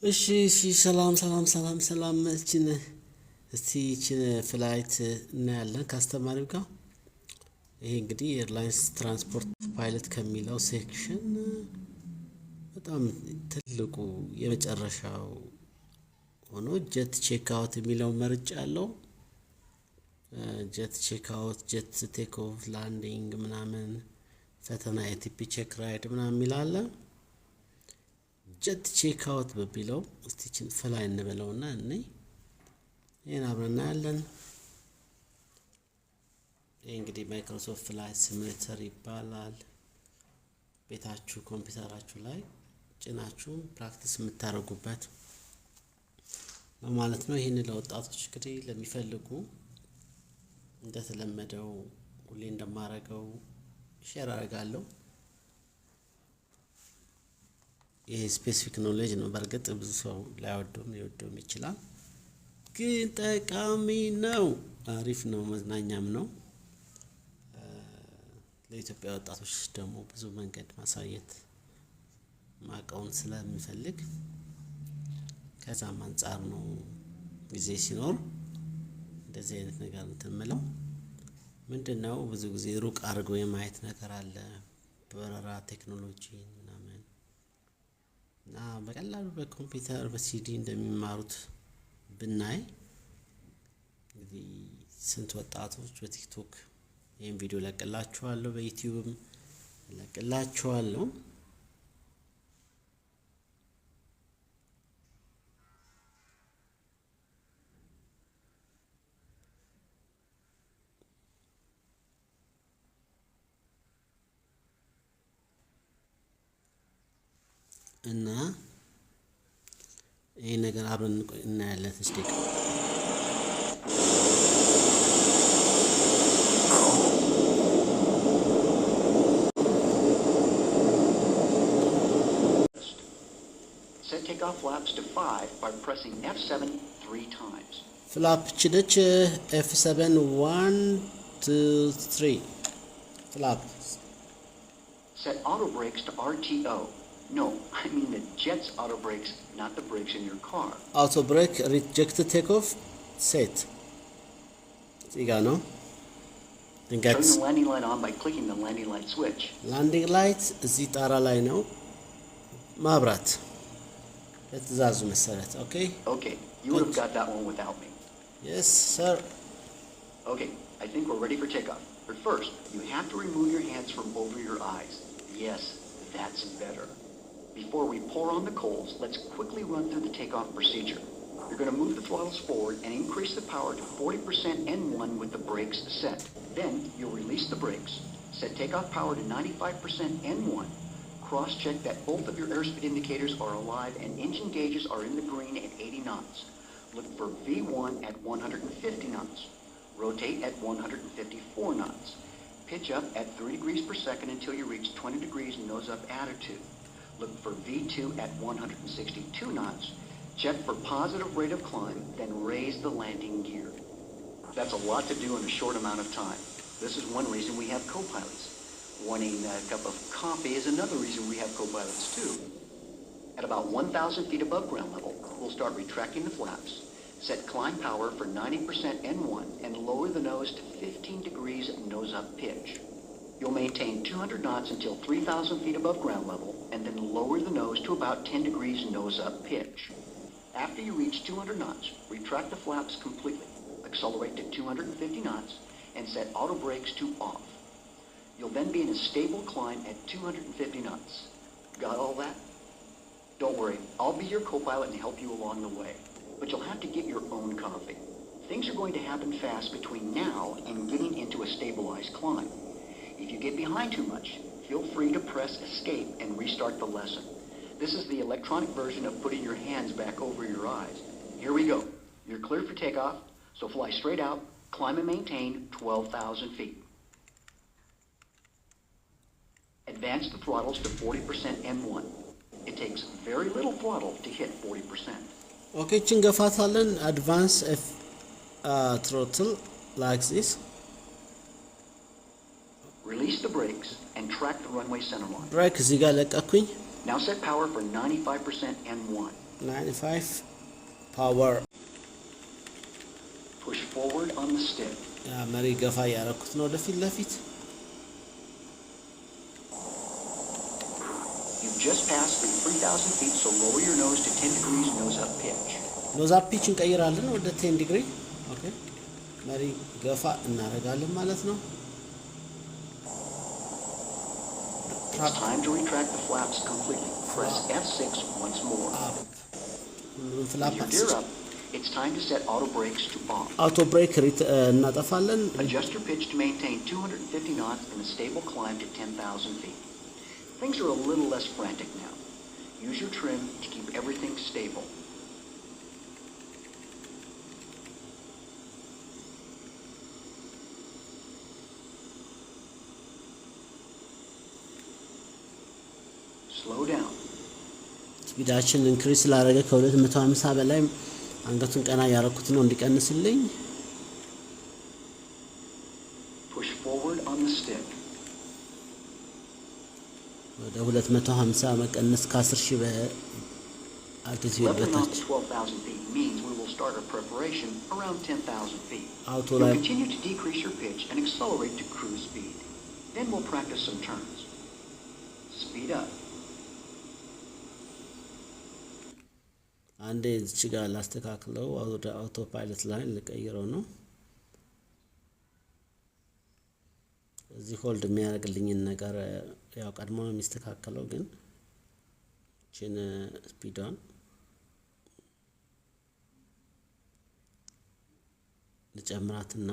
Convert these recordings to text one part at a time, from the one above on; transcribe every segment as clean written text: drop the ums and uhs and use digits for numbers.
እሺ ሰላም እቺን ፍላይት እናያለን ካስተማሪው ጋር ይሄ እንግዲህ ኤርላይንስ ትራንስፖርት ፓይለት ከሚለው ሴክሽን በጣም ትልቁ የመጨረሻው ሆኖ ጀት ቼክ አውት የሚለው መርጫ አለው ጀት ቼክ አውት ጀት ቴክ ኦፍ ላንዲንግ ምናምን ፈተና ኤቲፒ ቼክ ራይድ ምናምን ይላል ጀት ቼክ አውት በሚለው እስቲችን ፍላይ እንበለውና ይሄን አብረና ያለን ይሄ እንግዲህ ማይክሮሶፍት ፍላይት ሲሙሌተር ይባላል ቤታችሁ ኮምፒውተራችሁ ላይ ጭናችሁ ፕራክቲስ የምታደርጉበት ነው ማለት ነው ይሄን ለወጣቶች እንግዲህ ለሚፈልጉ እንደተለመደው ሁሌ እንደማረገው ሼር አደርጋለሁ ይሄ ስፔሲፊክ ኖሌጅ ነው በርግጥ ብዙ ሰው ሊወደውም ይችላል ግን ጠቃሚ ነው አሪፍ ነው መዝናኛም ነው ለኢትዮጵያ ወጣቶች ደግሞ ብዙ መንገድ ማሳየት ማቀውን ስለሚፈልግ ከዛም አንፃር ነው ጊዜ ሲኖር እንደዚህ አይነት ነገር እንትምለው ምንድነው ብዙ ጊዜ ሩቅ አድርጎ የማየት ነገር አለ በረራ ቴክኖሎጂ ምናምን እና በቀላሉ በኮምፒውተር በሲዲ እንደሚማሩት ብናይ እንግዲህ ስንት ወጣቶች በቲክቶክ ይሄን ቪዲዮ ለቅላችኋለሁ በዩቲዩብም ለቅላችኋለሁ እና ይሄ ነገር አብረን እናያለን እስቲ Set takeoff flaps to 5 by pressing F7 3 times. Flap chidech F7 1 2 3 flap Set auto brakes to RTO. No, I mean the jet's auto brakes, not the brakes in your car. Auto brake reject takeoff set. Sigano. Turn the landing light on by clicking the landing light switch. Landing light እዚህ ጣራ ላይ ነው ማብራት ለትዛዙ መሰረት okay you would have got that one without me. Yes sir. Okay, I think we're ready for takeoff. But first, you have to remove your hands from over your eyes. Yes, that's better. Before we pour on the coals, let's quickly run through the takeoff procedure. You're going to move the throttles forward and increase the power to 40% N1 with the brakes set. Then you'll release the brakes. Set takeoff power to 95% N1. Cross-check that both of your airspeed indicators are alive and engine gauges are in the green at 80 knots. Look for V1 at 150 knots. Rotate at 154 knots. Pitch up at 3 degrees per second until you reach 20 degrees nose-up attitude. Look for V2 at 162 knots. Check for positive rate of climb, then raise the landing gear. That's a lot to do in a short amount of time. This is one reason we have co-pilots. Wanting a cup of coffee is another reason we have co-pilots too. At about 1,000 feet above ground level, we'll start retracting the flaps. Set climb power for 90% N1 and lower the nose to 15 degrees nose-up pitch. You'll maintain 200 knots until 3,000 feet above ground level and then lower the nose to about 10 degrees nose-up pitch. After you reach 200 knots, retract the flaps completely, accelerate to 250 knots, and set auto brakes to off. You'll then be in a stable climb at 250 knots. Got all that? Don't worry, I'll be your co-pilot and help you along the way. But you'll have to get your own coffee. Things are going to happen fast between now and getting into a stabilized climb. If you get behind too much, feel free to press escape and restart the lesson. This is the electronic version of putting your hands back over your eyes. Here we go. You're clear for takeoff, so fly straight out, climb and maintain 12,000 feet. Advance the throttles to 40% N1. It takes very little throttle to hit 40%. Okay, chingafatalan advance throttle like this. Release the brakes and track the runway centerline. Brake እዚህ ጋር ለቀኩኝ Now set power for 95% N1. 95 power Push forward on the stick. ያ መሪ ገፋ ያረኩት ነው ወደፊት ለፊት You've just passed through 3,000 feet, so lower your nose to 10 degrees nose up pitch. ኖዝ አፕ ፒች እንቀይራለን ወደ 10 ዲግሪ ኦኬ መሪ ገፋ እናደርጋለን ማለት ነው It's time to retract the flaps completely. Press F6 once more. ሁሉንም ፍላፕ With your gear up, it's time to set auto brakes to off. አውቶ ብሬክ እናጠፋለን Adjust your pitch to maintain 250 knots and a stable climb to 10,000 feet. Things are a little less frantic now. Use your trim to keep everything stable. Slow down. ስፒዳችን ኢንክሪዝ ስላደረገ ከ250 በላይ አንገቱን ቀና ያረኩት ነው እንዲቀንስልኝ Push forward on the stick. ወደ 250 መቀነስ ከ10000 በአልቲቲዩድ Leveling off በታች to 12,000 feet means we will start our preparation around 10,000 feet. አውቶ You'll ላይ continue to decrease your pitch and accelerate to cruise speed. Then we'll practice some turns. Speed up. አንዴ እዚህ ጋር ላስተካክለው ወደ አውቶ ፓይለት ላይ ልቀይረው ነው እዚህ ሆልድ የሚያደርግልኝን ነገር ያው ቀድሞ ነው የሚስተካከለው ግን ቺን ስፒዷን ልጨምራትና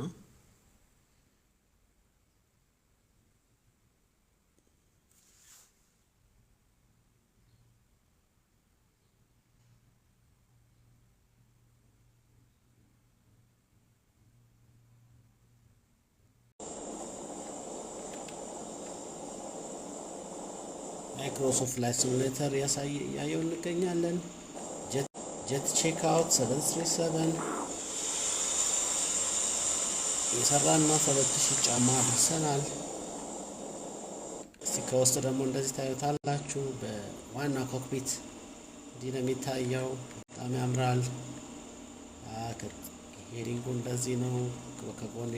ማይክሮሶፍት ፍላይት ሲሙሌተር ያሳየው እንገኛለን ጀት ቼክ አውት 737 የሰራና 7000 ጫማ ደርሰናል እስቲ ከውስጥ ደግሞ እንደዚህ ታዩታላችሁ በዋና ኮክፒት እንዲህ ነው የሚታየው በጣም ያምራል ሄዲንጉ እንደዚህ ነው ከጎን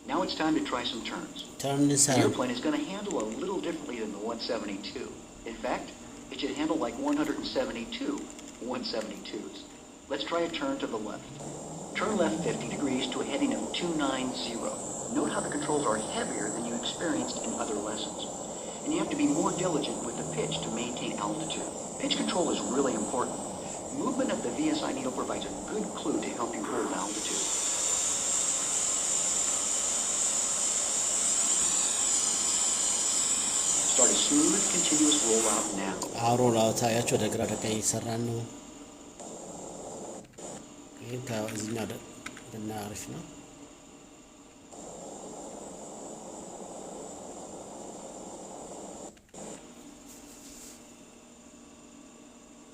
Now it's time to try some turns. turn this The out airplane is going to handle a little differently than the 172. In fact, it should handle like 172 172s. Let's try a turn to the left. Turn left 50 degrees to a heading of 290. Note how the controls are heavier than you experienced in other lessons. And you have to be more diligent with the pitch to maintain altitude. Pitch control is really important. Movement of the VSI needle provides a good clue to help you hold altitude. Start a smooth, continuous rollout now. አውሮራው ታያችሁ ወደ ግራ ወደ ቀኝ እየሰራን ነው ይሄ ከዚህኛው እና አሪፍ ነው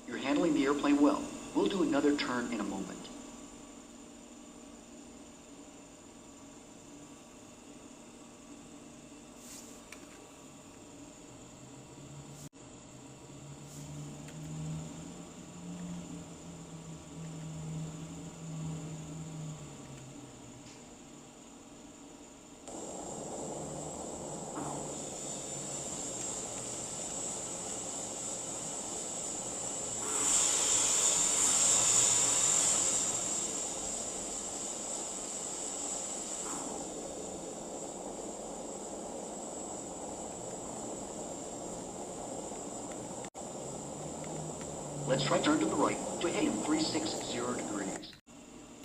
You're handling the airplane well. We'll do another turn in a moment. Let's try turn to the right to a heading of 360 degrees.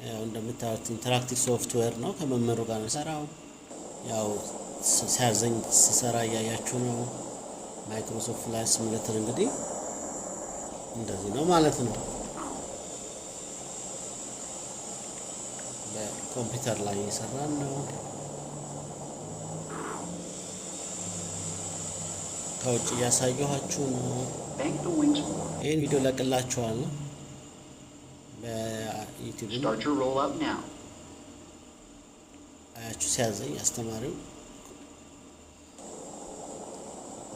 ያው እንደምታዩት ኢንተራክቲቭ ሶፍትዌር ነው ከመመሩ ጋር ነው ሰራው ያው ሲያዘኝ ሲሰራ ያያችሁ ነው ማይክሮሶፍት ፍላይት ሲሙሌተር እንግዲህ እንደዚህ ነው ማለት ነው። በኮምፒውተር ላይ እየሰራን ነው። ከውጭ እያሳየኋችሁ ነው። ይህን ቪዲዮ ለቅላችኋለሁ በዩቲዩብ። አያችሁ ሲያዘኝ አስተማሪው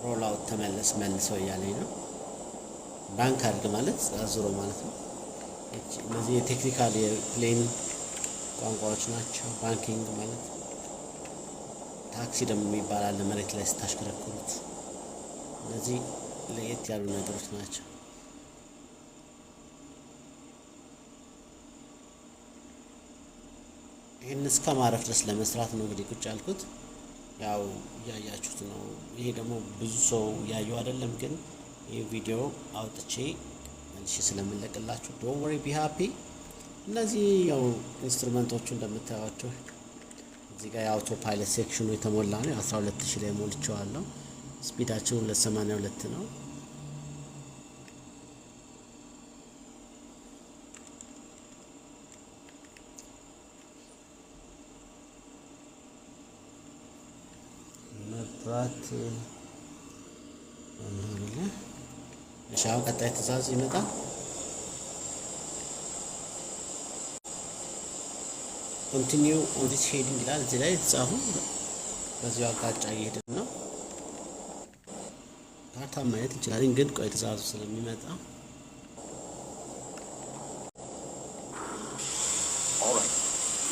ሮል አውት ተመለስ መልሰው እያለኝ ነው። ባንክ አድርግ ማለት አዙሮ ማለት ነው። እነዚህ የቴክኒካል የፕሌን ቋንቋዎች ናቸው። ባንኪንግ ማለት ታክሲ ደግሞ ይባላል መሬት ላይ ስታሽከረክሩት። እነዚህ ለየት ያሉ ነገሮች ናቸው። ይህን እስከ ማረፍ ድረስ ለመስራት ነው እንግዲህ ቁጭ ያልኩት። ያው እያያችሁት ነው። ይሄ ደግሞ ብዙ ሰው ያየው አይደለም፣ ግን ይህ ቪዲዮ አውጥቼ መልሼ ስለምንለቅላችሁ ዶንት ወሪ ቢ ሃፒ። እነዚህ ያው ኢንስትሩመንቶቹ እንደምታዩቸው እዚህ ጋር የአውቶ ፓይለት ሴክሽኑ የተሞላ ነው። 12000 ላይ ሞልቼዋለሁ። ስፒዳቸው 282 ነው። መብራት አለ። እሺ አሁን ቀጣይ ትዕዛዝ ይመጣል። ኮንቲኒው ኦን ዲስ ሄዲንግ ይላል እዚህ ላይ የተጻፉ በዚሁ አቅጣጫ እየሄድን ነው። ካርታ ማየት እንችላለን፣ ግን ቆይ ትዕዛዙ ስለሚመጣ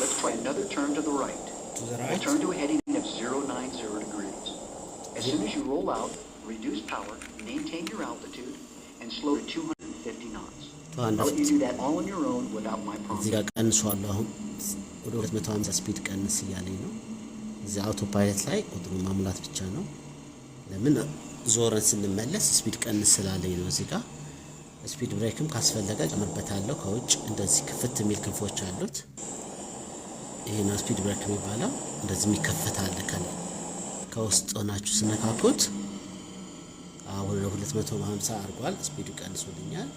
Let's try another turn to the right. To the right. Turn to a heading of 090 degrees. As soon as you roll out, reduce power, maintain your altitude, and slow to 250 knots. I'll let you do that all on your own without my prompt. እዚህ ጋር ቀንሷል። አሁን ወደ 250 ስፒድ ቀንስ እያለኝ ነው። እዚህ አውቶ ፓይለት ላይ ቁጥሩን ማሙላት ብቻ ነው። ለምን ዞረን ስንመለስ ስፒድ ቀንስ ስላለኝ ነው። እዚህ ጋር ስፒድ ብሬክም ካስፈለገ ጨምርበታለሁ። ከውጭ እንደዚህ ክፍት የሚል ክንፎች አሉት። ይሄ ነው ስፒድ ብሬክ የሚባለው። እንደዚህ የሚከፈት አለ ከውስጥ ሆናችሁ ስነካኩት አሁን 250 አድርጓል። ስፒዱ ቀንሶልኛል።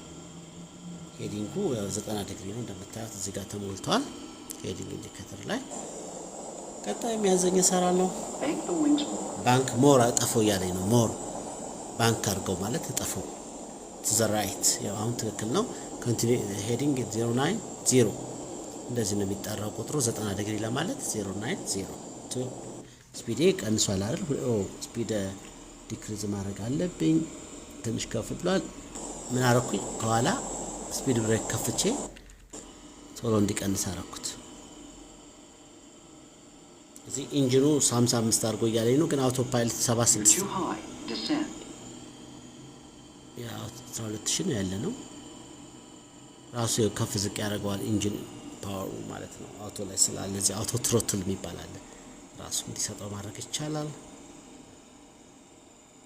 ሄዲንጉ 90 ዲግሪ ነው እንደምታዩት እዚህ ጋር ተሞልቷል። ሄዲንግ ኢንዲኬተር ላይ ቀጣይ የሚያዘኝ እሰራለሁ። ባንክ ሞር አጠፈው እያለኝ ነው። ሞር ባንክ አድርገው ማለት እጠፈው to the right። ያው አሁን ትክክል ነው። ኮንቲኒው ሄዲንግ 090 እንደዚህ ነው የሚጠራው ቁጥሩ 90 ዲግሪ ለማለት 090 ስፒድ ቀንሷል አይደል? ስፒድ ዲክሪዝ ማድረግ አለብኝ። ትንሽ ከፍ ብሏል። ምን አረኩኝ? ከኋላ ስፒድ ብሬክ ከፍቼ ቶሎ እንዲቀንስ አረኩት። እዚህ ኢንጂኑ 55 አድርጎ እያለኝ ነው፣ ግን አውቶ ፓይለት 76 ያው 12000 ነው ያለ ነው። ራሱ ከፍ ዝቅ ያደርገዋል ኢንጂን ፓወሩ ማለት ነው። አውቶ ላይ ስላለ እዚህ አውቶ ትሮትል የሚባል አለ። ራሱ እንዲሰጠው ማድረግ ይቻላል።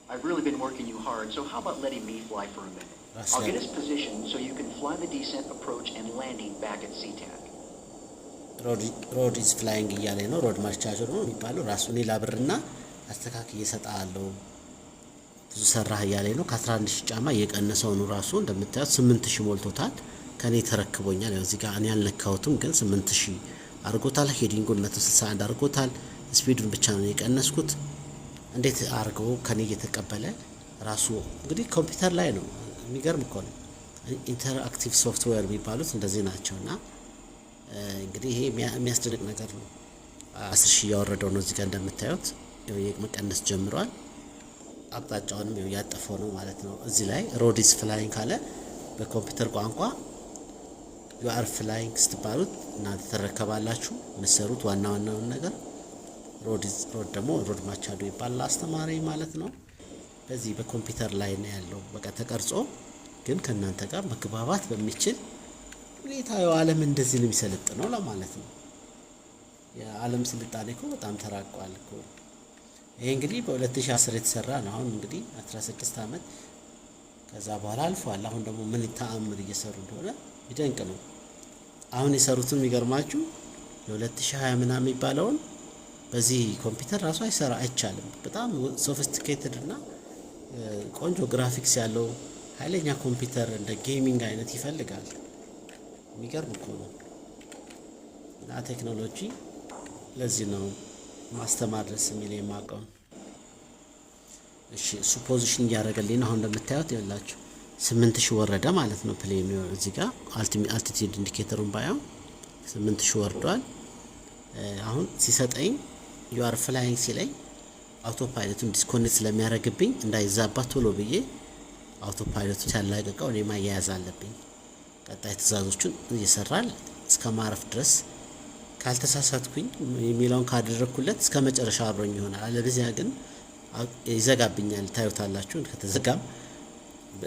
I've really been working you hard, so how about letting me fly for a minute? I'll get us positioned so you can fly the descent, approach, and landing back at SeaTac. ሮድ ኢዝ ፍላይንግ እያለ ነው። ሮድ ማርቻቸው ነው የሚባለው። ራሱ እኔ ላብርና አስተካክዬ እሰጥሃለሁ ብዙ ሰራህ እያለ ነው። ከ11000 ጫማ እየቀነሰው ነው። ራሱ እንደምታዩት 8000 ሞልቶታል። ከኔ ተረክቦኛል። ያው እዚህ ጋር እኔ አልነካሁትም፣ ግን 8000 አድርጎታል። ሄዲንጉን 161 አድርጎታል። ስፒዱን ብቻ ነው የቀነስኩት። እንዴት አድርገው ከኔ እየተቀበለ ራሱ እንግዲህ ኮምፒውተር ላይ ነው። የሚገርም እኮ ነው። ኢንተራክቲቭ ሶፍትዌር የሚባሉት እንደዚህ ናቸውና እንግዲህ ይሄ የሚያስደንቅ ነገር ነው። 10000 እያወረደው ነው። እዚህ ጋር እንደምታዩት መቀነስ ጀምሯል። አቅጣጫውንም ያጠፈው ነው ማለት ነው። እዚህ ላይ ሮድ ኢዝ ፍላይንግ ካለ በኮምፒውተር ቋንቋ ዩ አር ፍላይንግ ስትባሉት እናንተ ተረከባላችሁ መሰሩት ዋናውን ነገር። ሮድ ደግሞ ሮድ ማቻዶ ይባላል አስተማሪ ማለት ነው። በዚህ በኮምፒውተር ላይ ነው ያለው። በቃ ተቀርጾ ግን ከእናንተ ጋር መግባባት በሚችል ሁኔታ የዓለም እንደዚህ ነው የሚሰለጥነው ለማለት ነው። የዓለም ስልጣኔ እኮ በጣም ተራቋል እኮ። ይሄ እንግዲህ በ2010 የተሰራ ነው። አሁን እንግዲህ 16 ዓመት ከዛ በኋላ አልፏል። አሁን ደግሞ ምን ተአምር እየሰሩ እንደሆነ ይደንቅ ነው። አሁን የሰሩትን የሚገርማችሁ የ2020 ምናምን የሚባለውን በዚህ ኮምፒውተር ራሱ አይሰራ አይቻልም። በጣም ሶፊስቲኬትድ እና ቆንጆ ግራፊክስ ያለው ኃይለኛ ኮምፒውተር እንደ ጌሚንግ አይነት ይፈልጋል። የሚገርም እኮ ነው። እና ቴክኖሎጂ ለዚህ ነው ማስተማር ደስ የሚል የማውቀው። እሺ እሱ ፖዚሽን እያደረገልኝ ነው። አሁን እንደምታዩት ይኸውላችሁ 8000 ወረደ ማለት ነው። ፕሌኑ እዚህ ጋር አልቲቲዩድ ኢንዲኬተሩን ባየው 8000 ወርዷል። አሁን ሲሰጠኝ ዩ አር ፍላይንግ ሲለኝ አውቶ ፓይለቱን ዲስኮኔክት ስለሚያደርግብኝ እንዳይዛባ ቶሎ ብዬ አውቶ ፓይለቱ ሲያላቀቀው እኔ ማያያዝ አለብኝ። ቀጣይ ትዕዛዞቹን እየሰራል እስከ ማረፍ ድረስ ካልተሳሳትኩኝ የሚለውን ካደረኩለት እስከ መጨረሻ አብሮኝ ይሆናል። አለበለዚያ ግን ይዘጋብኛል። ታዩታላችሁ። ከተዘጋም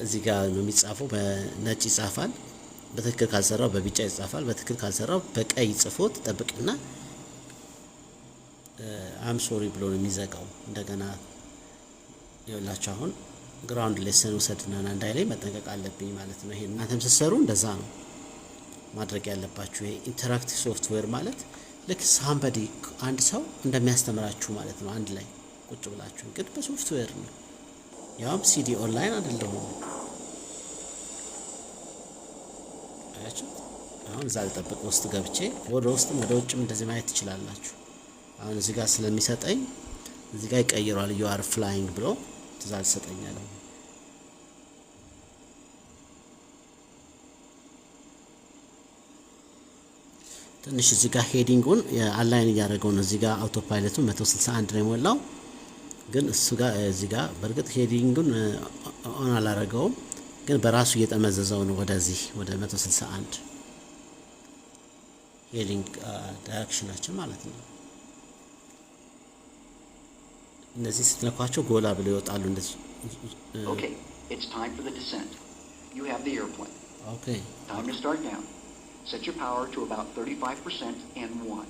እዚህ ጋር ነው የሚጻፈው፣ በነጭ ይጻፋል። በትክክል ካልሰራው በቢጫ ይጻፋል። በትክክል ካልሰራው በቀይ ጽፎት ጠብቅና አም ሶሪ ብሎ ነው የሚዘጋው። እንደገና ይኸውላችሁ አሁን ግራውንድ ሌሰን ውሰድና እንዳይለኝ መጠንቀቅ አለብኝ ማለት ነው። ይሄን እናንተም ስትሰሩ እንደዛ ነው ማድረግ ያለባችሁ። ይሄ ኢንተራክቲቭ ሶፍትዌር ማለት ልክ ሳምበዲ አንድ ሰው እንደሚያስተምራችሁ ማለት ነው። አንድ ላይ ቁጭ ብላችሁ ግን በሶፍትዌር ነው። ያውም ሲዲ ኦንላይን አይደለም። አያችሁ አሁን እዛ ልጠብቅ ውስጥ ገብቼ ወደ ውስጥም ወደ ውጭም እንደዚህ ማየት ትችላላችሁ። አሁን እዚህ ጋር ስለሚሰጠኝ እዚህ ጋር ይቀይራል። ዩ አር ፍላይንግ ብሎ ትእዛዝ ይሰጠኛል። ትንሽ እዚህ ጋር ሄዲንጉን አላይን እያደረገው ነው። እዚህ ጋር አውቶ ፓይለቱን 161 ነው የሞላው፣ ግን እሱ ጋር እዚህ ጋር በእርግጥ ሄዲንጉን ኦን አላደረገውም፣ ግን በራሱ እየጠመዘዘው ነው ወደዚህ ወደ 161 ሄዲንግ ዳይሬክሽናችን ማለት ነው። እነዚህ ስትነኳቸው ጎላ ብለው ይወጣሉ እንደዚህ። Okay, it's time for the descent. You have the airplane. Okay. Time to start down. Set your power to about 35% and 1.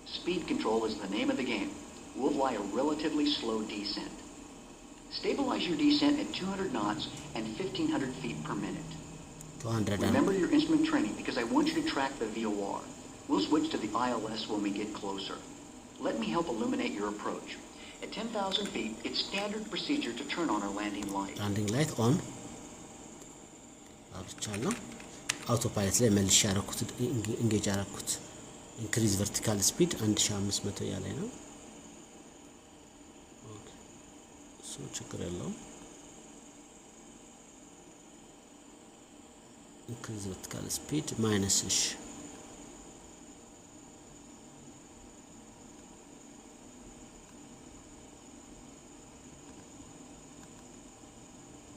Speed control is the name of the game. We'll fly a relatively slow descent. Stabilize your descent at 200 knots and 1,500 feet per minute. 200. Remember your instrument training because I want you to track the VOR. We'll switch to the ILS when we get closer. Let me help illuminate your approach. At 10,000 feet, it's standard procedure to turn on our landing light. Landing light on. አብቻለሁ። አውቶ ፓይለት ላይ መልሼ ያረኩት ኢንጌጅ ያረኩት ኢንክሪዝ ቨርቲካል ስፒድ 1500 ያለኝ ነው። ኦኬ እሱ ችግር የለውም። ኢንክሪዝ ቨርቲካል ስፒድ ማይነስ እሺ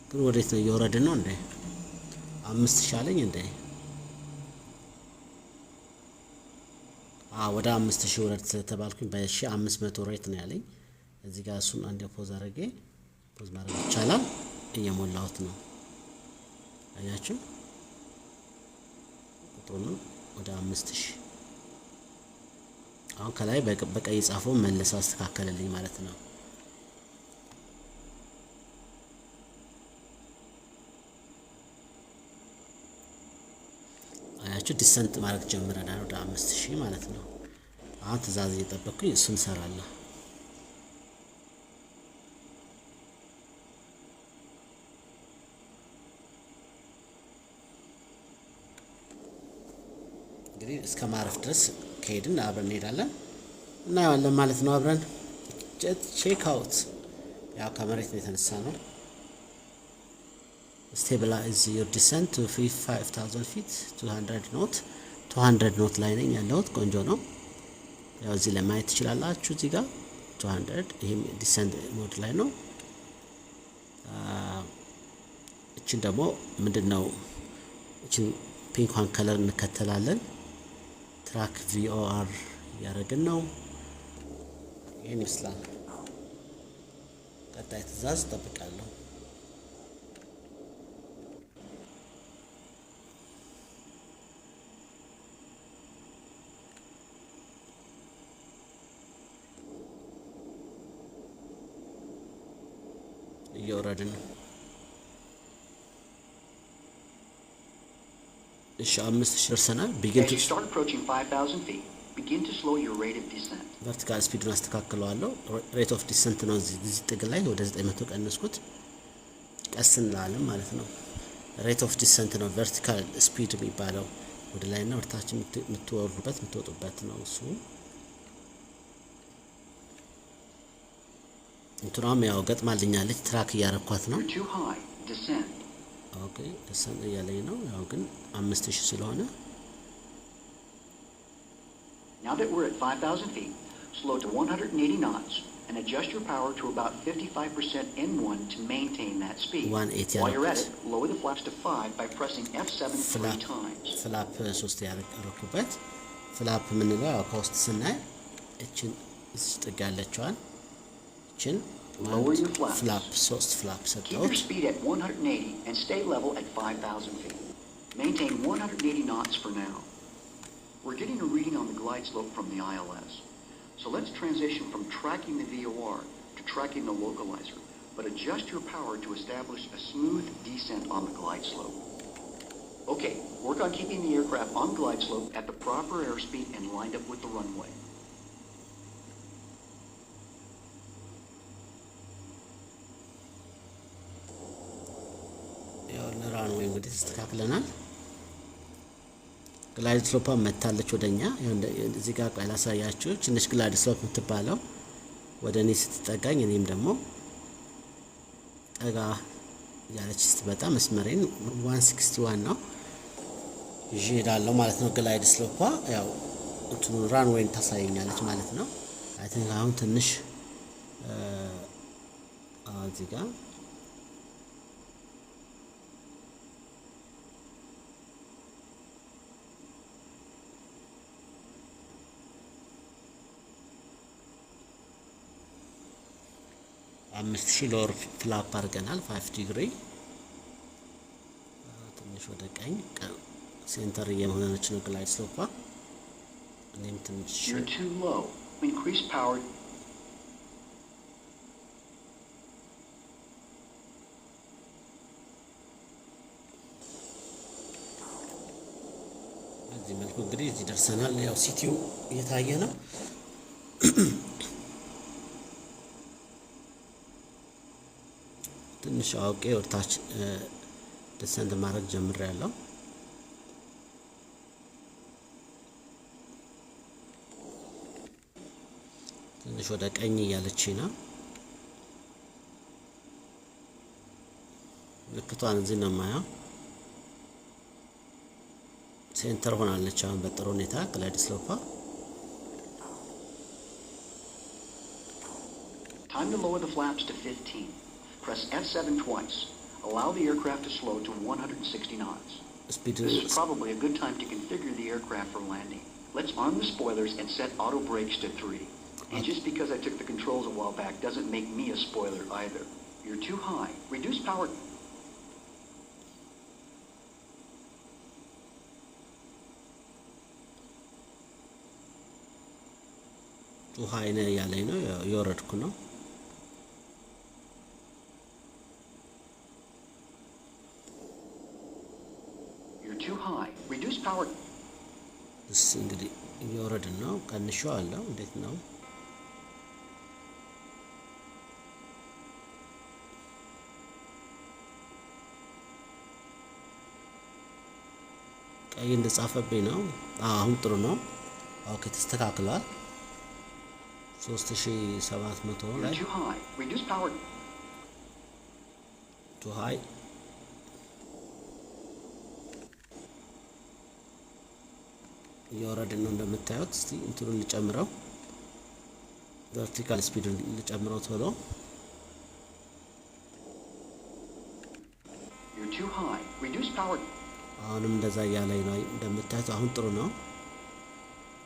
ግን ወዴት ነው እየወረድን ነው እንዴ? 5000 አለኝ እንዴ? ወደ 5000 ወረድ ተባልኩኝ። በ1500 ሬት ነው ያለኝ። እዚህ ጋር እሱን አንዴ ፖዝ አድርጌ ፖዝ ማድረግ ይቻላል። እየሞላሁት ነው። አያችሁ ቁጥሩን ወደ 5000 አሁን ከላይ በቀይ ጻፈው መለስ አስተካከለልኝ ማለት ነው። ዲሰንት ማድረግ ጀምረናል ወደ 5000 ማለት ነው። አሁን ትእዛዝ እየጠበቅኩኝ እሱን ሰራለሁ። እንግዲህ እስከ ማረፍ ድረስ ከሄድን አብረን እንሄዳለን እናየዋለን ማለት ነው። አብረን ቼክ አውት። ያው ከመሬት ነው የተነሳ ነው። Stabilize your descent to 5,000 feet 200 knot ላይ ነኝ ያለሁት። ቆንጆ ነው። ያው እዚህ ላይ ማየት ትችላላችሁ። እዚህ ጋር 200 ይሄም ዲሰንት ሞድ ላይ ነው። እቺን ደግሞ ምንድነው እቺን ፒንኳን ከለር እንከተላለን። ትራክ VOR ያደረግን ነው። ይሄን ይመስላል። ቀጣይ ትእዛዝ ጠብቃለሁ። እየወረድን ነው። እሺ 5000 ደርሰናል። ቢጊን ቱ start approaching 5,000 feet. Begin to slow your rate of descent. ቨርቲካል ስፒዱን አስተካክለዋለሁ። ሬት ኦፍ ዲሰንት ነው እዚህ ጥግ ላይ ወደ 900 ቀነስኩት። ቀስ እንላለን ማለት ነው። ሬት ኦፍ ዲሰንት ነው ቨርቲካል ስፒድ የሚባለው ወደ ላይና ወደታች የምትወርዱበት የምትወጡበት ነው እሱ። እንትኗም ያው ገጥማልኛለች ትራክ እያረኳት ነው። ኦኬ ደሰን እያለኝ ነው። ያው ግን 5000 ስለሆነ Now that we're at 5,000 feet, slow to 180 knots and adjust your power to about 55% N1 to maintain that speed. 180 While you're at it, lower the flaps to 5 by pressing F7 3 times. ፍላፕ 3 ያረኩበት ፍላፕ ምንለው ያው ከውስጥ ስናይ እችን እዚህ ጥግ ያለችዋን እችን Lower your flaps. ፍላፕ 3 ፍላፕ Keep ሰጠሁት። your speed at 180 and stay level at 5,000 feet. Maintain 180 knots for now. We're getting a reading on the glide slope from the ILS. So let's transition from tracking the VOR to tracking the localizer, but adjust your power to establish a smooth descent on the glide slope. Okay, work on keeping the aircraft on glide slope at the proper airspeed and lined up with the runway. ያው ለራንዌይ እንግዲህ ተስተካክለናል። ግላይድ ስሎፓ መታለች ወደኛ። እዚህ ጋር ቆይ ላሳያችሁ። ትንሽ ግላይድ ስሎፕ የምትባለው ወደ እኔ ስትጠጋኝ እኔም ደግሞ ጠጋ ያለች ስትመጣ መስመሬን 161 ነው ይዤ እሄዳለሁ ማለት ነው። ግላይድ ስሎፓ ያው እንትኑ ራንዌይን ታሳየኛለች ማለት ነው። አይ ቲንክ አሁን ትንሽ እዚህ ጋር አምስት ሺህ ሎወር ፍላፕ አድርገናል። 5 ዲግሪ ትንሽ ወደ ቀኝ ሴንተር እየሆነች ነው ግላይድ ስሎፓ። እኔም ትንሽ You're too low. Increase power. በዚህ መልኩ እንግዲህ እዚህ ደርሰናል። ያው ሲቲው እየታየ ነው። ትንሽ አውቄ ወርታች ደሰንት ማድረግ ጀምሬያለሁ። ትንሽ ወደ ቀኝ እያለች ነው። ምልክቷን እዚህ ነው የማየው። ሴንተር ሆናለች አሁን በጥሩ ሁኔታ ግላይድ ስሎፓ። Time to lower the flaps to 15. Press F7 twice. Allow the aircraft to slow to 160 knots. Speed This is probably a good time to configure the aircraft for landing. Let's arm the spoilers and set auto brakes to 3. And just because I took the controls a while back doesn't make me a spoiler either. You're too high. Reduce power. too high ነው ያለኝ ነው የወረድኩ ነው። Too high. Reduce power. እስ እንግዲህ እየወረድን ነው። ቀንሼዋለሁ። እንዴት ነው? ቀይ እንደጻፈብኝ ነው። አሁን ጥሩ ነው። ኦኬ ተስተካክሏል። 3700 ላይ Too high. Reduce power. too high እየወረድን ነው እንደምታዩት። እስቲ እንትኑን ልጨምረው፣ ቨርቲካል ስፒዱን ልጨምረው ቶሎ። You're too high. Reduce power. አሁንም እንደዛ እያለኝ ነው እንደምታዩት። አሁን ጥሩ ነው።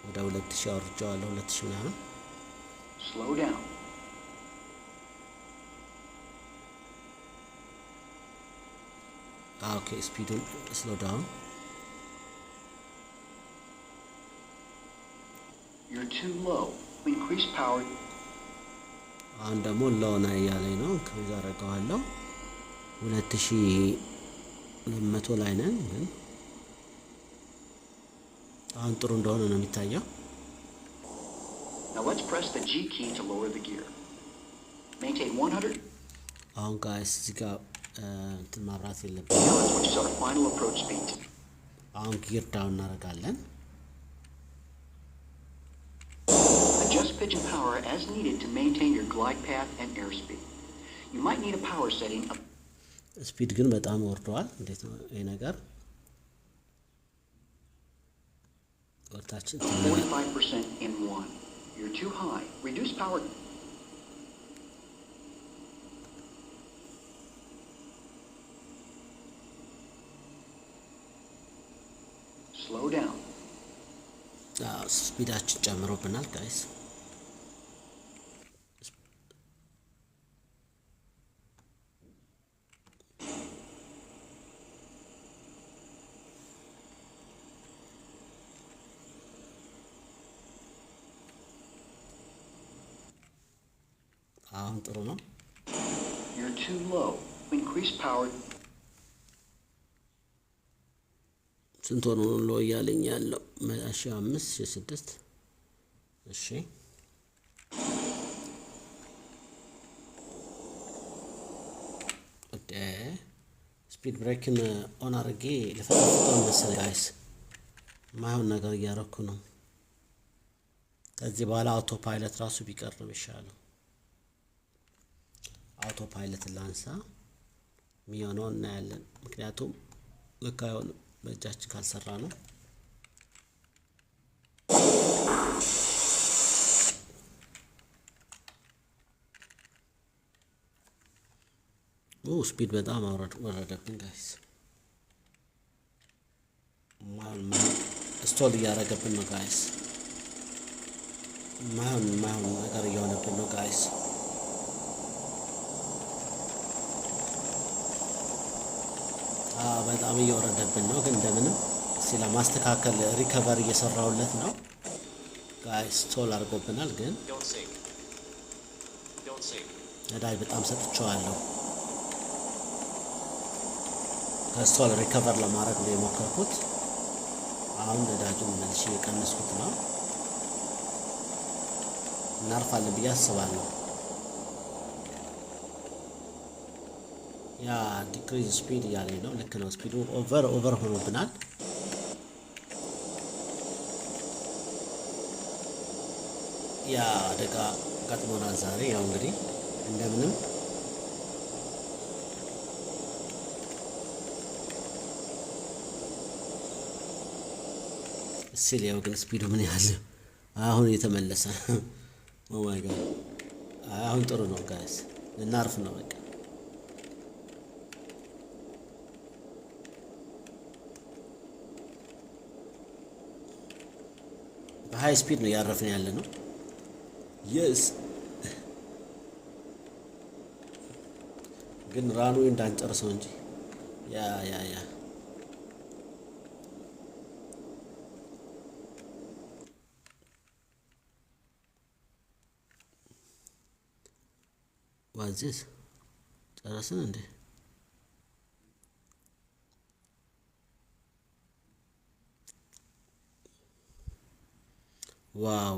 ወደ 2000 አውርጄዋለሁ። 2000 ምናምን። Slow down. ኦኬ ስፒዱን ስሎ ዳውን። You're too low. Increase power. አሁን ደግሞ ሎና እያለኝ ነው። ኢንክሪዝ አደርገዋለሁ። 2200 ላይ ነን፣ ግን አሁን ጥሩ እንደሆነ ነው የሚታየው። Now let's press the G key to lower the gear. Maintain 100. አሁን ጋይስ እዚህ ጋር እንትን ማብራት የለብንም። Now let's switch to our final approach speed. አሁን ጊር ዳውን እናደርጋለን። Adjust pitch and power as needed to maintain your glide path and airspeed. You might need a power setting of ስፒድ ግን በጣም ወርደዋል። እንዴት ነው ይሄ ነገር? ወርታችን 45% in 1. You're too high. Reduce power. Slow down. ስፒዳችን ጨምሮብናል ጋይስ። አሁን ጥሩ ነው። You're too low. Increase power. ስንት ሆኖ ሎ እያለኝ ያለው? 5 6 እሺ ስፒድ ብሬክን ኦን አድርጌ ለፈጣን መሰለኝ ጋይስ። ማይሆን ነገር እያደረኩ ነው። ከዚህ በኋላ አውቶ ፓይለት ራሱ ቢቀር ነው የሚሻለው። አውቶ ፓይለት ላንሳ፣ የሚሆነው እናያለን። ምክንያቱም ልክ አይሆንም በእጃችን ካልሰራ ነው። ስፒድ በጣም ወረደብን ጋይስ። ስቶል እያደረገብን ነው ጋይስ። ማይሆን ነገር እየሆነብን ነው ጋይስ። በጣም እየወረደብን ነው። ግን እንደምንም እስቲ ለማስተካከል ሪከቨር እየሰራሁለት ነው ጋይስ። ስቶል አድርጎብናል ግን ነዳጅ በጣም ሰጥቼዋለሁ። ከስቶል ሪከቨር ለማድረግ ነው የሞከርኩት። አሁን ነዳጁን መልሼ የቀነስኩት ነው። እናርፋለን ብዬ አስባለሁ። ያ ዲክሪዝ ስፒድ እያለኝ ነው። ልክ ነው። ስፒዱ ኦቨር ሆኖብናል። ያ አደጋ ገጥሞናል ዛሬ። ያው እንግዲህ እንደምንም ሲል ያው ግን ስፒዱ ምን ያህል አሁን እየተመለሰ ኦ ማይ ጋድ። አሁን ጥሩ ነው ጋይስ። እናርፍ ነው በቃ። በሃይ ስፒድ ነው ያረፍን ያለ ነው። የስ ግን ራኑ እንዳንጨርሰው እንጂ ያ ዋዝስ ጨረስን እንዴ? ዋው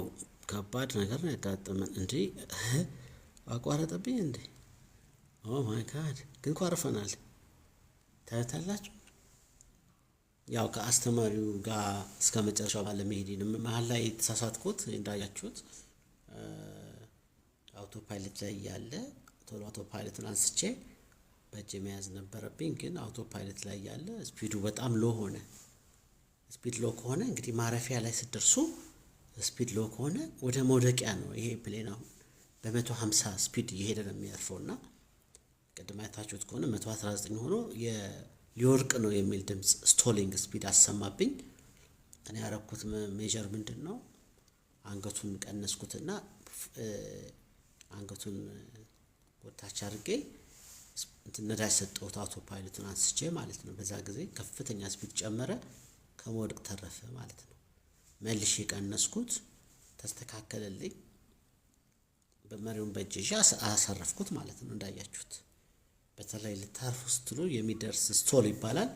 ከባድ ነገር ነው ያጋጠመን እንዴ! አቋረጠብኝ እንዴ! ኦ ማይ ጋድ! ግን አርፈናል። ታያታላችሁ። ያው ከአስተማሪው ጋር እስከ መጨረሻው ባለመሄድ መሀል ላይ የተሳሳትኩት እንዳያችሁት አውቶ ፓይለት ላይ ያለ ቶሎ አውቶ ፓይለትን አንስቼ በእጅ መያዝ ነበረብኝ። ግን አውቶ ፓይለት ላይ ያለ ስፒዱ በጣም ሎ ሆነ። ስፒድ ሎ ከሆነ እንግዲህ ማረፊያ ላይ ስትደርሱ ስፒድ ሎ ከሆነ ወደ መውደቂያ ነው። ይሄ ፕሌን አሁን በ150 ስፒድ እየሄደ ነው የሚያርፈው እና ቅድም አይታችሁት ከሆነ 119 ሆኖ ሊወርቅ ነው የሚል ድምፅ ስቶሊንግ ስፒድ አሰማብኝ። እኔ ያረኩት ሜጀር ምንድን ነው? አንገቱን ቀነስኩትና አንገቱን ወታች አድርጌ ነዳጅ ሰጠሁት። አውቶ ፓይለቱን አንስቼ ማለት ነው። በዛ ጊዜ ከፍተኛ ስፒድ ጨመረ፣ ከመውደቅ ተረፈ ማለት ነው። መልሼ ቀነስኩት፣ ተስተካከለልኝ። በመሪውን በእጅ ይዤ አሳረፍኩት ማለት ነው። እንዳያችሁት በተለይ ልታርፉ ስትሉ የሚደርስ ስቶል ይባላል።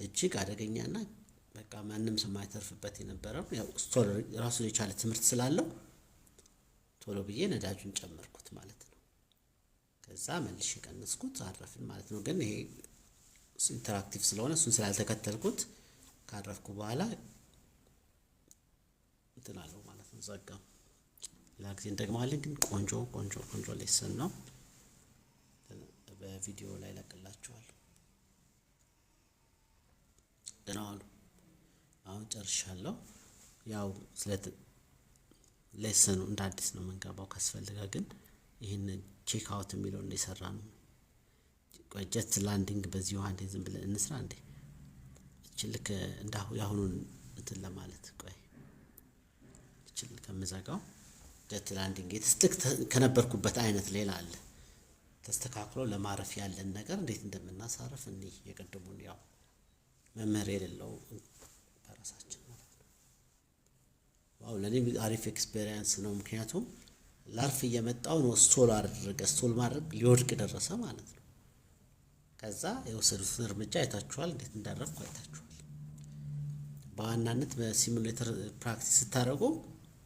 እጅግ አደገኛና በቃ ማንም ሰው የማይተርፍበት የነበረው ያው ስቶል ራሱን የቻለ ትምህርት ስላለው ቶሎ ብዬ ነዳጁን ጨመርኩት ማለት ነው። ከዛ መልሼ ቀነስኩት፣ አረፍን ማለት ነው። ግን ይሄ ኢንተራክቲቭ ስለሆነ እሱን ስላልተከተልኩት ካረፍኩ በኋላ እንትን አለው ማለት ነው፣ ዘጋው። ሌላ ጊዜ እንደግማለን። ግን ቆንጆ ሌሰን ነው። በቪዲዮ ላይ ለቅላችኋለሁ። ደህና ዋሉ። አሁን ጨርሻለሁ። ያው ስለ ሌሰኑ እንደ አዲስ ነው የምንገባው። ካስፈልጋ ግን ይህን ቼክ አውት የሚለውን እንደሰራ ነው። ጀት ላንዲንግ በዚሁ አንዴ ዝም ብለን እንስራ እንዴ። ልክ እንዳሁ ያሁኑን እንትን ለማለት ቆይ ከምዘጋው ጀት ላንዲንግ ልክ ከነበርኩበት አይነት ሌላ አለ ተስተካክሎ ለማረፍ ያለን ነገር እንዴት እንደምናሳርፍ እኔ የቀደሙን ያው መመሪያ የሌለው በራሳችን ማለት ነው። ዋው ለኔ አሪፍ ኤክስፒሪየንስ ነው። ምክንያቱም ላርፍ እየመጣው ነው ስቶል ማድረግ ሊወድቅ ደረሰ ማለት ነው። ከዛ የወሰዱትን እርምጃ አይታችኋል፣ እንዴት እንዳረፍኩ አይታችኋል። በዋናነት በሲሙሌተር ፕራክቲስ ስታደርጉ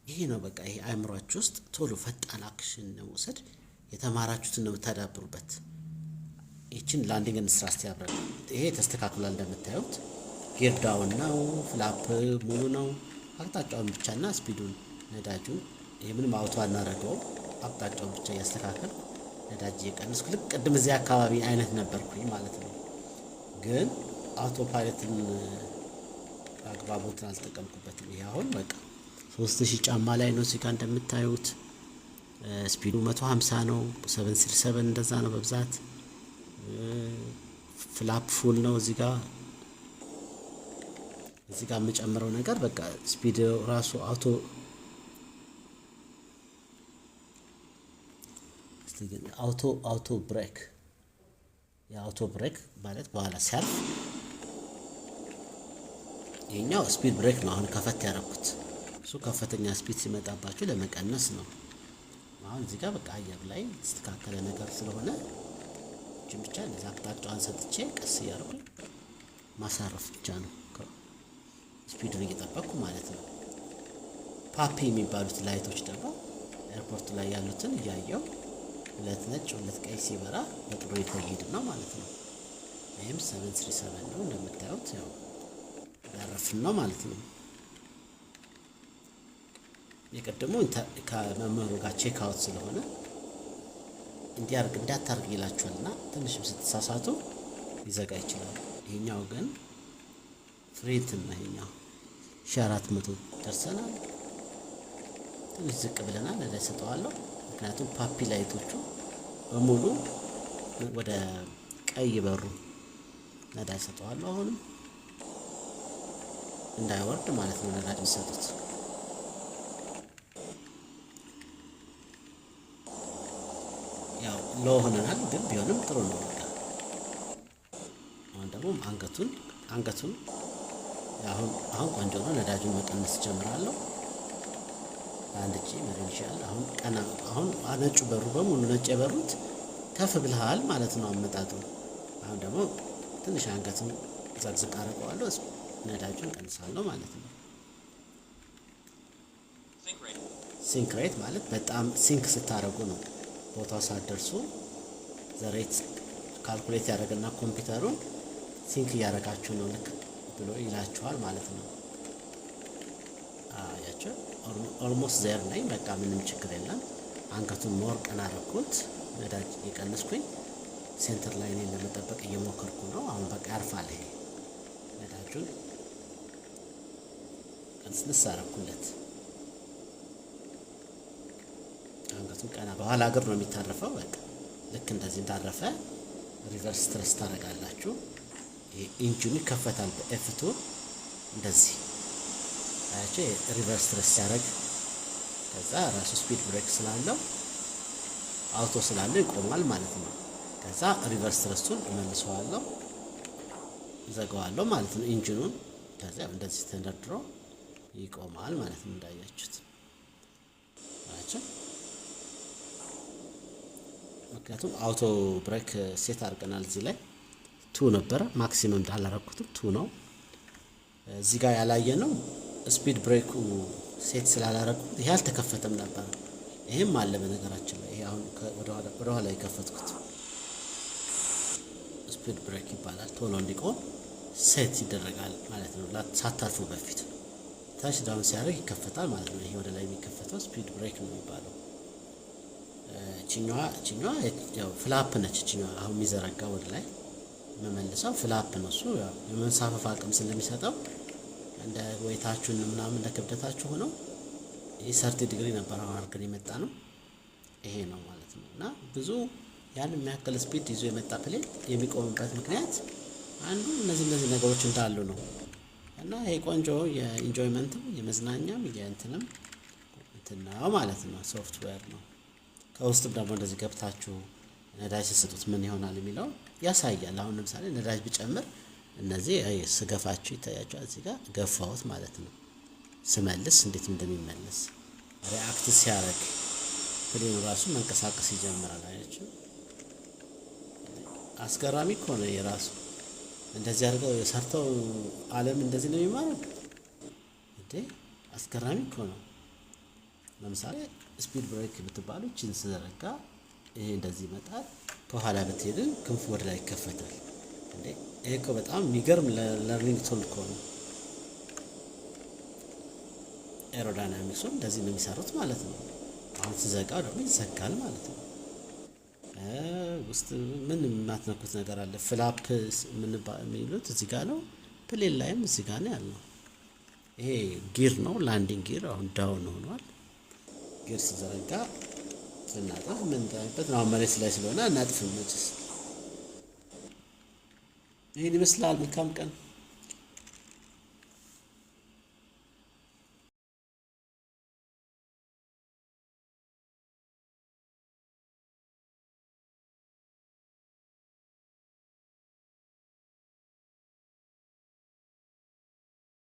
ይሄ ነው በቃ ይሄ አእምሯችሁ ውስጥ ቶሎ ፈጣን አክሽን መውሰድ የተማራችሁትን ነው የምታዳብሩበት። ይችን ላንዲንግ እንስራ እስቲ አብረን። ይሄ ተስተካክሏል እንደምታዩት ጊር ዳውን ነው፣ ፍላፕ ሙሉ ነው። አቅጣጫውን ብቻና ስፒዱን ነዳጁን የምንም አውቶ አናደርገው፣ አቅጣጫውን ብቻ እያስተካከል ነዳጅ እየቀነስኩ ልክ ቅድም እዚህ አካባቢ አይነት ነበርኩኝ ማለት ነው። ግን አውቶ ፓይለትን አግባቦትን አልተጠቀምኩበትም። ይሄ አሁን በቃ 3000 ጫማ ላይ ነው። እዚህ ጋር እንደምታዩት ስፒዱ 150 ነው። 767 እንደዛ ነው በብዛት። ፍላፕ ፉል ነው። እዚህ ጋር የምጨምረው ነገር በቃ ስፒድ ራሱ አውቶ ብሬክ የአውቶ ብሬክ ማለት በኋላ ሲያልፍ ይሄኛው ስፒድ ብሬክ ነው። አሁን ከፈት ያደረኩት እሱ ከፍተኛ ስፒድ ሲመጣባችሁ ለመቀነስ ነው። አሁን እዚህ ጋር በቃ አየር ላይ የተስተካከለ ነገር ስለሆነ እቺን ብቻ እንደዛ አቅጣጫዋን ሰጥቼ ቀስ እያደረኩኝ ማሳረፍ ብቻ ነው። ስፒዱን እየጠበቅኩ ማለት ነው። ፓፒ የሚባሉት ላይቶች ደግሞ ኤርፖርት ላይ ያሉትን እያየው ሁለት ነጭ ሁለት ቀይ ሲበራ በጥሩ የተሄድ ነው ማለት ነው። ይህም 737 ነው እንደምታዩት ያው ያረፍን ነው ማለት ነው። የቀደሙ ከመምህሩ ጋር ቼክ አውት ስለሆነ እንዲያርግ እንዳታርግ ይላችኋልና ትንሽም ስትሳሳቱ ሊዘጋ ይችላል። ይሄኛው ግን ፍሬትን ነው። ይሄኛው 1400 ደርሰናል። ትንሽ ዝቅ ብለናል። ነዳጅ ሰጠዋለሁ። ምክንያቱም ፓፒ ላይቶቹ በሙሉ ወደ ቀይ በሩ ነዳጅ ሰጠዋለሁ። አሁንም እንዳይወርድ ማለት ነው ነዳጅ የሚሰጡት። ያው ሎ ሆነናል፣ ግን ቢሆንም ጥሩ ነው። በቃ አሁን ደግሞ አንገቱን አሁን ቆንጆ ነው። ነዳጁን መቀነስ ጀምራለሁ። አንድ እጄ መሪው ይችላል። አሁን ነጩ በሩ በሙሉ ነጭ የበሩት ከፍ ብለሃል ማለት ነው አመጣጡ። አሁን ደግሞ ትንሽ አንገቱን ዘቅዝቅ አደርገዋለሁ፣ ነዳጁን ቀንሳለሁ ማለት ነው። ሲንክ ሬት ማለት በጣም ሲንክ ስታደርጉ ነው። ቦታው ሳትደርሱ ዘሬት ካልኩሌት ያደረገና ኮምፒውተሩን ሲንክ እያደረጋችሁ ነው ልክ ብሎ ይላችኋል ማለት ነው። አያችሁ ኦልሞስት ዜር ነኝ። በቃ ምንም ችግር የለም። አንገቱን ሞር ቀና አደረኩት፣ ነዳጅ እየቀነስኩኝ ሴንተር ላይ እኔን ለመጠበቅ እየሞከርኩ ነው። አሁን በቃ ያርፋል። ይሄ ነዳጁን ቀንስንስ አደረኩለት። አንገቱን ቀና በኋላ እግር ነው የሚታረፈው። በቃ ልክ እንደዚህ እንዳረፈ ሪቨርስ ትረስ ታደርጋላችሁ። ይሄ ኢንጂኑ ይከፈታል በኤፍቱ እንደዚህ አያችሁ። ሪቨርስ ትረስ ሲያደርግ ከዛ ራሱ ስፒድ ብሬክ ስላለው አውቶ ስላለው ይቆማል ማለት ነው። ከዛ ሪቨርስ ትረሱን እመልሰዋለሁ፣ ዘጋዋለሁ ማለት ነው ኢንጂኑን። ከዛ እንደዚህ ተንደርድሮ ይቆማል ማለት ነው እንዳያችሁት አያችሁ። ምክንያቱም አውቶ ብሬክ ሴት አድርገናል። እዚህ ላይ 2 ነበረ፣ ማክሲመም እንዳላረኩትም 2 ነው። እዚህ ጋር ያላየ ነው ስፒድ ብሬኩ ሴት ስላላረኩት ይሄ አልተከፈተም ነበር። ይሄም አለ በነገራችን ላይ። ይሄ አሁን ወደ ኋላ የከፈትኩት ስፒድ ብሬክ ይባላል። ቶሎ እንዲቆም ሴት ይደረጋል ማለት ነው፣ ሳታርፉ በፊት። ታች ዳውን ሲያደርግ ይከፈታል ማለት ነው። ይሄ ወደ ላይ የሚከፈተው ስፒድ ብሬክ ነው የሚባለው። ቺኛዋ ያው ፍላፕ ነች። ቺኛዋ አሁን የሚዘረጋ ወደ ላይ የምመልሰው ፍላፕ ነው። እሱ ያው የመንሳፈፍ አቅም ስለሚሰጠው እንደ ወይታችሁን ምናምን እንደ ክብደታችሁ ሆነው ይህ 30 ዲግሪ ነበር አሁን አድርገን የመጣ ነው። ይሄ ነው ማለት ነው። እና ብዙ ያን የሚያክል ስፒድ ይዞ የመጣ ፕሌን የሚቆምበት ምክንያት አንዱ እነዚህ ነገሮች እንዳሉ ነው። እና ይሄ ቆንጆ የኢንጆይመንትም የመዝናኛም የእንትንም እንትን ነው ማለት ነው። ሶፍትዌር ነው። ከውስጥም ደግሞ እንደዚህ ገብታችሁ ነዳጅ ስሰጡት ምን ይሆናል የሚለው ያሳያል። አሁን ለምሳሌ ነዳጅ ብጨምር እነዚህ ስገፋችሁ ይታያችኋል። እዚህ ጋር ገፋሁት ማለት ነው። ስመልስ እንዴት እንደሚመለስ ሪአክት ሲያደርግ ፕሌኑ ራሱ መንቀሳቀስ ይጀምራል። አያችሁ፣ አስገራሚ እኮ ነው የራሱ። እንደዚህ አድርገው ሰርተው ዓለም እንደዚህ ነው የሚማረው እንዴ! አስገራሚ እኮ ነው። ለምሳሌ ስፒድ ብሬክ ብትባሉ እችን ስዘረጋ ይሄ እንደዚህ ይመጣል። ከኋላ ብትሄድ ክንፉ ወደ ላይ ይከፈታል። እንዴ! ይሄ እኮ በጣም የሚገርም ለርኒንግ ቱል እኮ ነው። ኤሮዳይናሚክሱ እንደዚህ ነው የሚሰሩት ማለት ነው። አሁን ስዘጋው ደግሞ ይዘጋል ማለት ነው። ውስጥ ምን የማትነኩት ነገር አለ? ፍላፕ የሚሉት እዚህ ጋር ነው። ፕሌን ላይም እዚህ ጋር ነው ያለው። ይሄ ጊር ነው፣ ላንዲንግ ጊር። አሁን ዳውን ሆኗል። ጊር ሲዘረጋ ስናጠፍ ምን ታይበት ነው? መሬት ላይ ስለሆነ እናጥፍም። ይህን ይመስላል። መልካም ቀን።